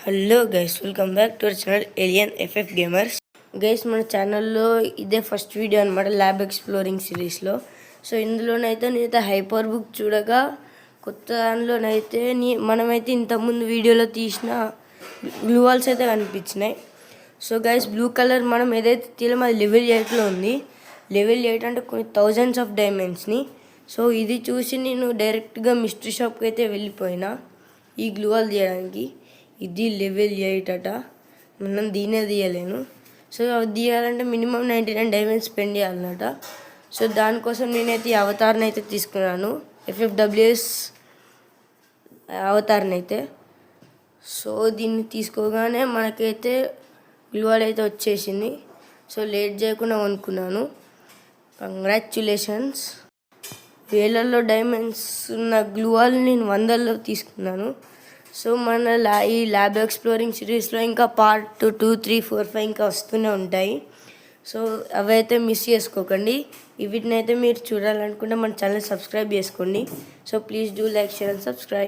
Hello guys, welcome back to our channel alien FF gamers. Guys, మన ఛానల్లో ఇదే first video అనమాట lab exploring సిరీస్లో. సో ఇందులోనైతే నేనైతే హైపర్ బుక్ చూడగా కొత్త దానిలోనైతే మనమైతే ఇంతకుముందు వీడియోలో తీసిన బ్లూ వాల్స్ అయితే కనిపించినాయి. సో గైస్, బ్లూ కలర్ మనం ఏదైతే తీయలేమో అది లెవెల్ 8లో ఉంది. లెవెల్ 8 అంటే కొన్ని థౌజండ్స్ ఆఫ్ డైమండ్స్ని. సో ఇది చూసి నేను డైరెక్ట్గా మిస్టరీ షాప్కి అయితే వెళ్ళిపోయినా ఈ గ్లూ వాల్ తీయడానికి. ఇది లెవెల్ 8 అట, మనం దీనే తీయలేను. సో అది తీయాలంటే మినిమం 99 డైమండ్స్ స్పెండ్ చేయాలన్నట. సో దానికోసం నేనైతే ఈ అవతార్ని అయితే తీసుకున్నాను, ఎఫ్ఎఫ్డబ్ల్యూఎస్ అవతార్ని అయితే. సో దీన్ని తీసుకోగానే మనకైతే గ్లూవాల్ అయితే వచ్చేసింది. సో లేట్ చేయకుండా కొనుక్కున్నాను. కంగ్రాచ్యులేషన్స్. వేలల్లో డైమండ్స్ ఉన్న గ్లూవాల్ నేను 100లో తీసుకున్నాను. సో మన ఈ ల్యాబ్ ఎక్స్ప్లోరింగ్ సిరీస్లో ఇంకా పార్ట్ 2, 3, 4, 5 ఇంకా వస్తూనే ఉంటాయి. సో అవైతే మిస్ చేసుకోకండి. వీటినైతే మీరు చూడాలనుకుంటే మన ఛానల్ సబ్స్క్రైబ్ చేసుకోండి. So please do like, share and subscribe.